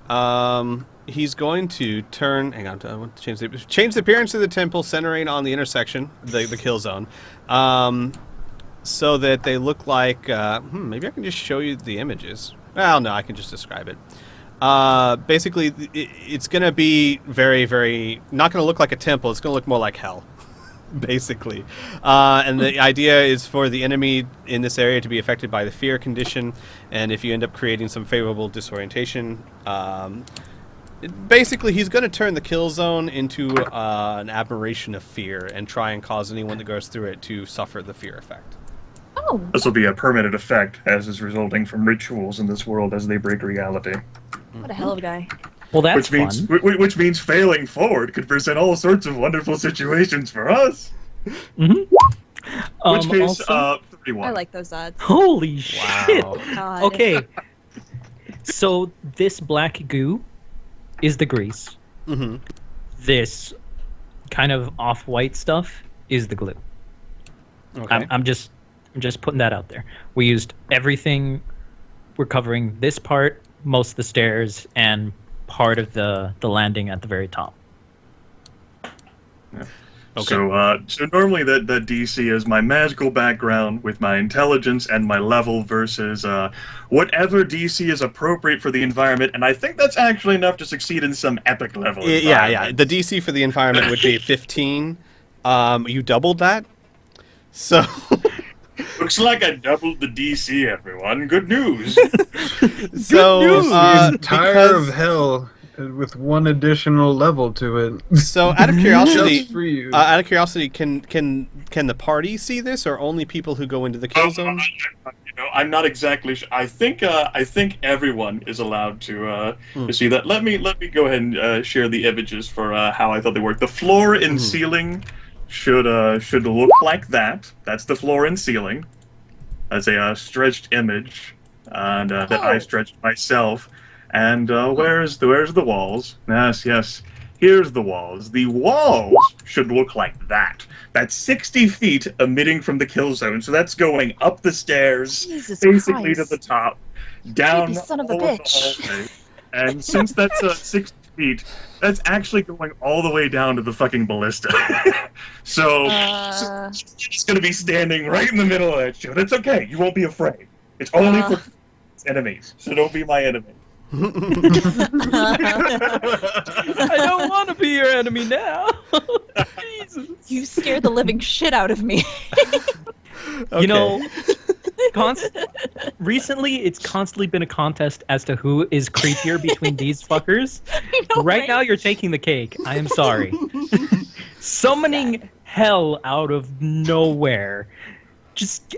he's going to turn. Hang on, I want to change the appearance of the temple, centering on the intersection, the kill zone, so that they look like. Maybe I can just show you the images. Well, no, I can just describe it. Basically, it's going to be very, very not going to look like a temple. It's going to look more like hell, basically. And the idea is for the enemy in this area to be affected by the fear condition, and if you end up creating some favorable disorientation, basically he's going to turn the kill zone into an aberration of fear and try and cause anyone that goes through it to suffer the fear effect. Oh, This will be a permanent effect, as is resulting from rituals in this world as they break reality. what a hell of a guy. Well, that's Which means failing forward could present all sorts of wonderful situations for us. fun. Which case, Also, 31. I like those odds. holy shit. Wow. God. Okay. So this black goo is the grease. Mm-hmm. This kind of off-white stuff is the glue. Okay. I'm just putting that out there. We used everything. We're covering this part, most of the stairs, and part of the landing at the very top. Okay. So normally that DC is my magical background with my intelligence and my level versus whatever DC is appropriate for the environment, and I think that's actually enough to succeed in some epic level. Yeah. environment. The DC for the environment would be 15. You doubled that, so. Looks like I doubled the DC, everyone. Good news. So The entire because- of hell with one additional level to it. So out of curiosity, Just for you. can the party see this, or only people who go into the kill zone? I'm not exactly sure. I think everyone is allowed to see that. Let me go ahead and share the images for how I thought they work. The floor and ceiling should look like that. That's the floor and ceiling. That's a stretched image, and that I stretched myself. And where's the walls? Yes. Here's the walls. The walls should look like that. That's 60 feet emitting from the kill zone. So that's going up the stairs, Jesus basically Christ. to the top, down Creepy son of a all the bitch. hallway. And since that's 60 feet, that's actually going all the way down to the fucking ballista. so it's going to be standing right in the middle of that shit. It's okay. You won't be afraid. It's only for enemies. So don't be my enemy. I don't want to be your enemy now. Jesus. You scared the living shit out of me. You know, recently it's constantly been a contest as to who is creepier between these fuckers. I know, Right now you're taking the cake. I am sorry. Summoning hell out of nowhere. Just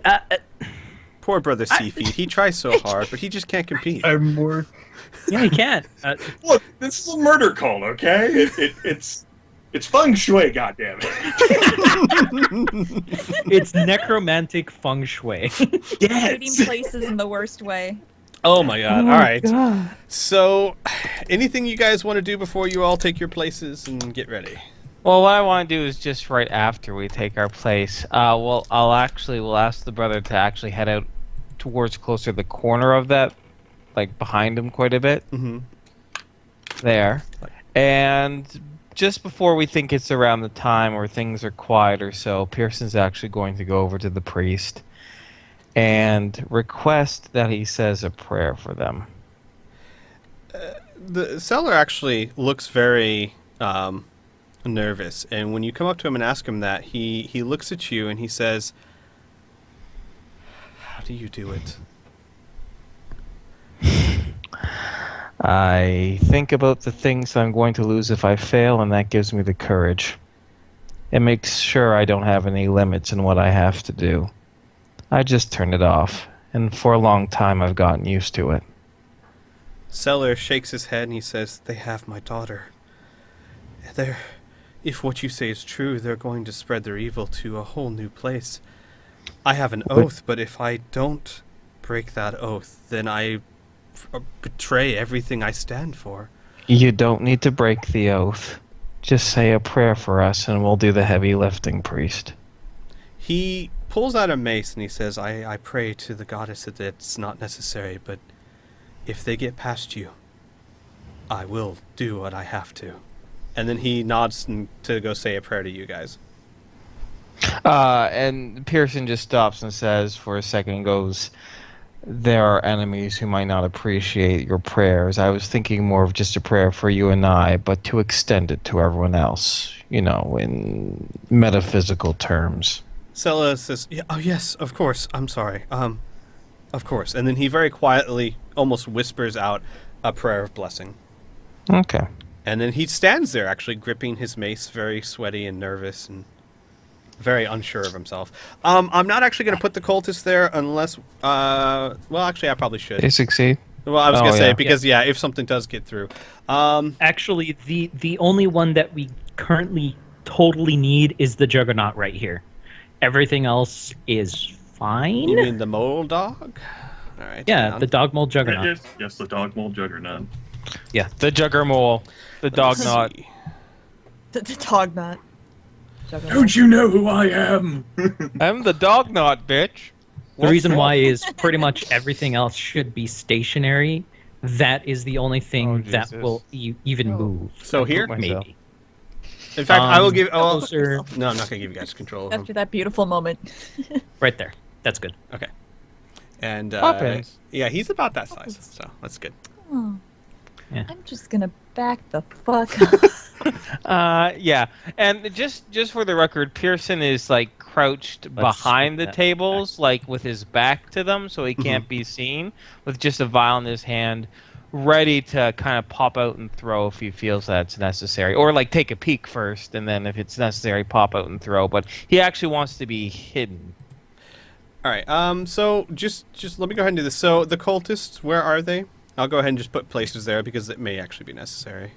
Poor brother Seafeed. He tries so hard, but he just can't compete. I'm more. yeah, you can't. Look, this is a murder call, okay? It's feng shui, goddammit. It's necromantic feng shui. Hiding places in the worst way. Oh my god. All right. So, anything you guys want to do before you all take your places and get ready? Well, what I want to do is just right after we take our place. We'll ask the brother to actually head out towards closer to the corner of that, like behind him quite a bit. Mm-hmm. There. And just before we think it's around the time where things are quieter, so Pearson's actually going to go over to the priest and request that he says a prayer for them. The seller actually looks very nervous, and when you come up to him and ask him that, he looks at you and he says, "How do you do it?" I think about the things I'm going to lose if I fail, and that gives me the courage. It makes sure I don't have any limits in what I have to do. I just turn it off, and for a long time I've gotten used to it. Seller shakes his head and he says, "They have my daughter. If what you say is true, they're going to spread their evil to a whole new place. I have an oath, but if I don't break that oath, then I betray everything I stand for." You don't need to break the oath. Just say a prayer for us and we'll do the heavy lifting, priest. He pulls out a mace and he says, I pray to the goddess that it's not necessary, but if they get past you, I will do what I have to. And then he nods to go say a prayer to you guys. And Pearson just stops and says for a second, goes, "There are enemies who might not appreciate your prayers. I was thinking more of just a prayer for you and I, but to extend it to everyone else, in metaphysical terms." Sella says, "Oh yes, of course, I'm sorry. Of course." And then he very quietly almost whispers out a prayer of blessing. Okay. And then he stands there actually gripping his mace, very sweaty and nervous and very unsure of himself. I'm not actually going to put the cultist there unless, well, actually, I probably should. They succeed. Well, I was going to say, yeah. because, if something does get through. Actually, the only one that we currently totally need is the Juggernaut right here. Everything else is fine. You mean the mole dog? All right. Yeah, the dog mold Juggernaut. Yes, the dog mold juggernaut. Yeah. The Juggermole. The dog knot. The dog nut. Don't you know who I am? I'm the dog knot, bitch. The reason why is pretty much everything else should be stationary. That is the only thing that Jesus. will even move. So here? Maybe. In fact, I will give... Oh, closer. no, I'm not going to give you guys control of him. After that beautiful moment. Right there. That's good. Okay. And, Poppins. yeah, he's about that size, so that's good. Oh, Yeah. I'm just gonna back the fuck up. Yeah. And just for the record, Pearson is like crouched behind the that tables, like with his back to them, so he can't be seen, with just a vial in his hand, ready to kind of pop out and throw if he feels that's necessary, or like take a peek first, and then if it's necessary, pop out and throw. But he actually wants to be hidden. All right. So just let me go ahead and do this. So the cultists, where are they? I'll go ahead and just put places there because it may actually be necessary.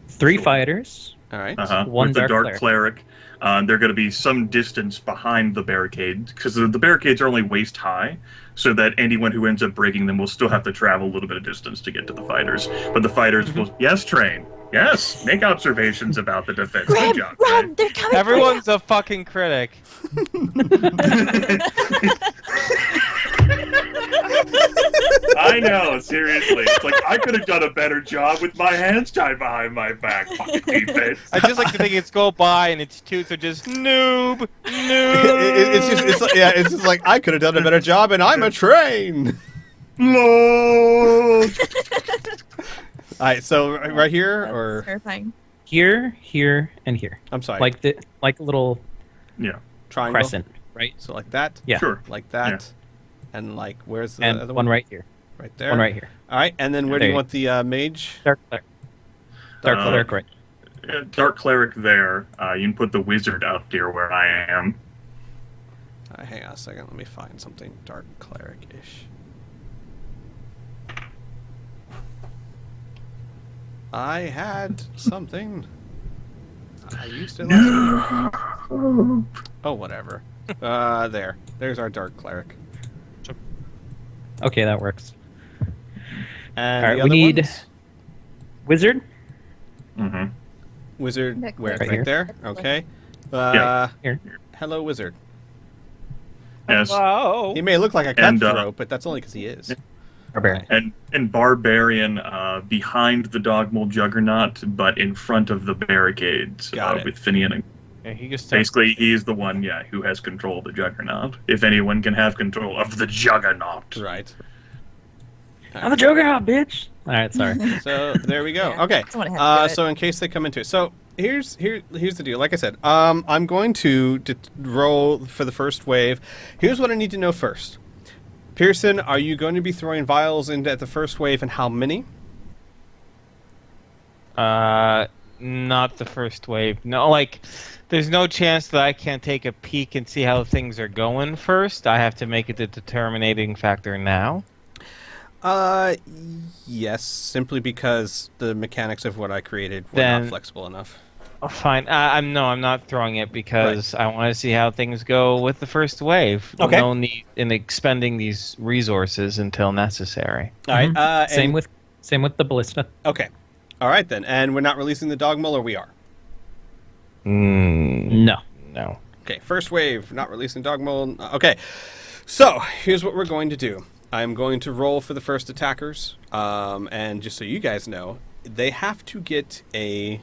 3 fighters. All right. One With the dark dark cleric. They're going to be some distance behind the barricades, because the barricades are only waist high, so that anyone who ends up breaking them will still have to travel a little bit of distance to get to the fighters. But the fighters will, yes, train. Yes, make observations about the defense. Good job, Run! Train. They're coming Everyone's a fucking critic. I know, seriously. It's like, I could have done a better job with my hands tied behind my back, fucking defense. I just like to think it's go by and its toots are just noob. It's just like I could have done a better job, and I'm a train. Lord. All right. So right here, That's or terrifying. Here, here, and here. I'm sorry, Like a little Yeah, triangle. crescent, right? So like that. Yeah. sure. Like that. And like where's the And other one right here. Right there. One right here. All right. And then where do There you you want the mage? Dark cleric. Dark Uh, cleric, right? Dark cleric there. You can put the wizard out here where I am. Hang on a second. Let me find something dark cleric-ish. I had something. I used it last week. Oh, whatever. There. There's our dark cleric. Okay, that works. And All right, the we other need- ones? Wizard? Mm-hmm. Wizard. Next Where? right Right here. there? Okay. Yeah. Here. Hello, wizard. Yes. Wow. He may look like a And, cutthroat, but that's only because he is. Barbarian. And barbarian behind the dog mold juggernaut, but in front of the barricades Got it. with Finian. Yeah, he just Basically, he's the one, who has control of the juggernaut. If anyone can have control of the juggernaut. Right. I'm the Juggernaut, bitch! Alright, sorry. So there we go. Yeah, Okay. someone had to do it. So in case they come into it, so here's the deal. Like I said, I'm going to roll for the first wave. Here's what I need to know first. Pearson, are you going to be throwing vials into at the first wave, and how many? Not the first wave. No, like There's no chance that I can't take a peek and see how things are going first. I have to make it the determinating factor now. Yes, simply because the mechanics of what I created were Then- not flexible enough. Oh, fine. I'm not throwing it because I want to see how things go with the first wave. Okay. No need in expending these resources until necessary. All right. Same with the ballista. Okay. All right then. And we're not releasing the dog mull, or we are? No. No. Okay. First wave, not releasing dog mull. Okay. So here's what we're going to do. I'm going to roll for the first attackers, and just so you guys know, they have to get a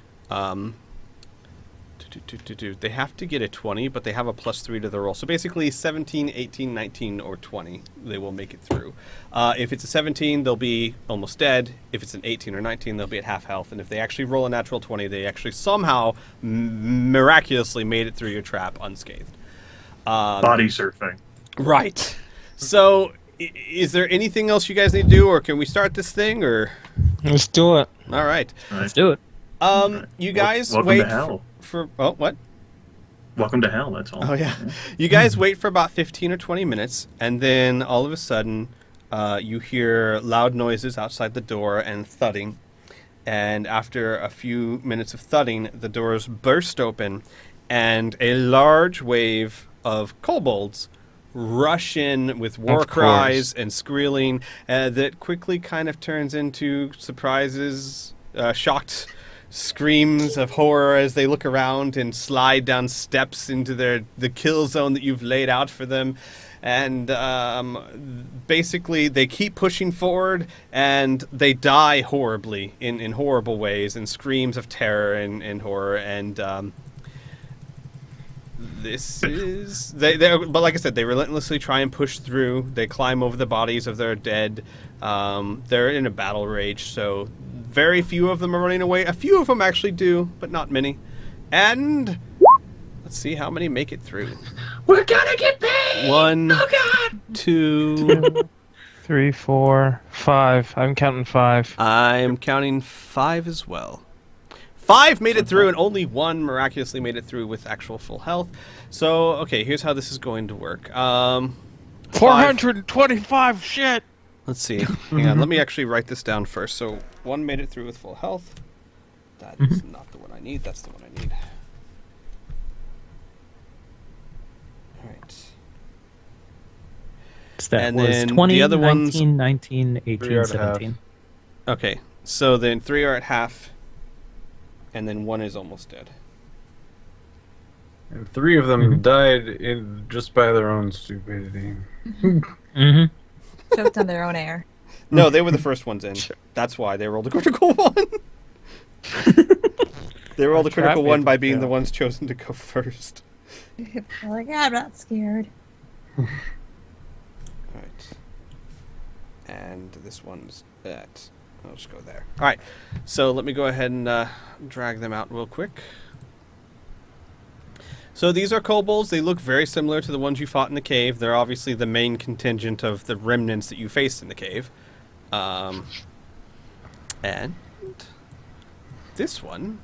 they have to get a 20, but they have a +3 to the roll. So basically 17, 18, 19, or 20, they will make it through. If it's a 17, they'll be almost dead. If it's an 18 or 19, they'll be at half health. And if they actually roll a natural 20, they actually somehow miraculously made it through your trap unscathed. Body surfing. Right. So is there anything else you guys need to do, or can we start this thing, or? Let's do it. All right. Let's do it. You guys Welcome wait to hell. for what? Welcome to hell. That's all. Oh yeah. You guys wait for about 15 or 20 minutes, and then all of a sudden, you hear loud noises outside the door and thudding. And after a few minutes of thudding, the doors burst open, and a large wave of kobolds rush in with war Of cries course. and squealing that quickly kind of turns into surprises, shocked screams of horror as they look around and slide down steps into the kill zone that you've laid out for them. And basically they keep pushing forward, and they die horribly in horrible ways, and screams of terror and horror. And this is but like I said, they relentlessly try and push through. They climb over the bodies of their dead. They're in a battle rage, so very few of them are running away. A few of them actually do, but not many. And let's see how many make it through. We're gonna get paid. 1, 2. 3, 4, 5. I'm counting 5. I'm counting 5 as well. 5 made it through, and only 1 miraculously made it through with actual full health. So, okay, here's how this is going to work. 425 shit! Let's see. Hang on, let me actually write this down first. So, 1 made it through with full health. That is not the one I need. That's the one I need. Alright. So that And was then 20, the other ones- 19, 19, 18, Three are at half. 17. Okay, so then 3 are at half, and then 1 is almost dead. And 3 of them died just by their own stupidity. Mm-hmm. Choked on their own air. No, they were the first ones in. That's why they rolled a critical 1. They rolled a critical 1 by being the ones chosen to go first. They're like, yeah, I'm not scared. Alright. And this one's at... I'll just go there. Alright, so let me go ahead and drag them out real quick. So these are kobolds. They look very similar to the ones you fought in the cave. They're obviously the main contingent of the remnants that you faced in the cave. And this one,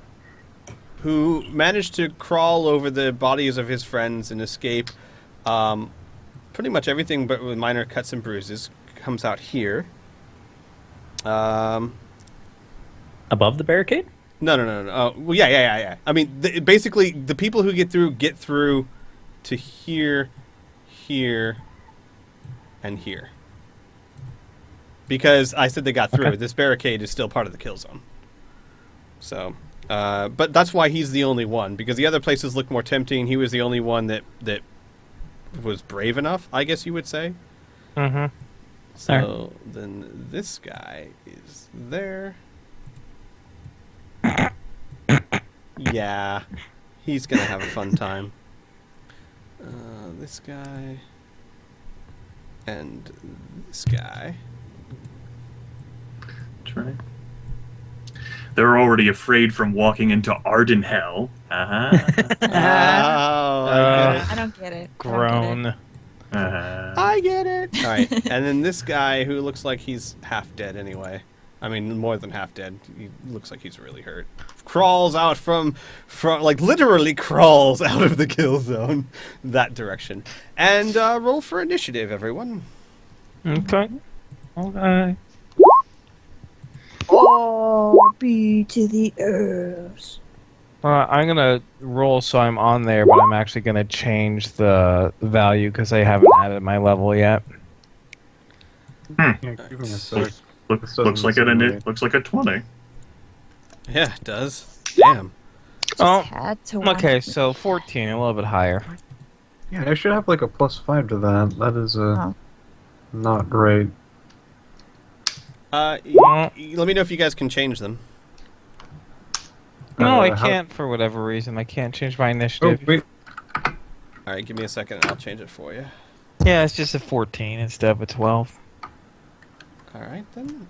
who managed to crawl over the bodies of his friends and escape pretty much everything but with minor cuts and bruises, comes out here. Above the barricade? No. Well, yeah. I mean, basically, the people who get through to here, here, and here. Because I said they got through. Okay. This barricade is still part of the kill zone. So, but that's why he's the only one. Because the other places look more tempting. He was the only one that was brave enough, I guess you would say. Mm-hmm. So then this guy is there. Yeah, he's gonna have a fun time. This guy and this guy. That's right. They're already afraid from walking into Ardenfell. Uh-huh. I I don't get it. Grown. Uh-huh. I get it. All right, and then this guy who looks like he's half dead anyway. I mean, more than half dead. He looks like he's really hurt. crawls out from like literally crawls out of the kill zone that direction. And roll for initiative, everyone. Okay. Okay. Oh, B to the Earth. I'm gonna roll so I'm on there, but I'm actually gonna change the value because I haven't added my level yet. Yeah, give me a sec. Looks doesn't like simulate. looks like a 20. Yeah, it does. Damn. Oh, Had to want okay, it. so 14, a little bit higher. Yeah, I should have like a +5 to that. That is Oh. not great. Let me know if you guys can change them. No, I how- can't for whatever reason. I can't change my Oh initiative. wait, All right, give me a second, and I'll change it for you. Yeah, it's just a 14 instead of a 12. All right then.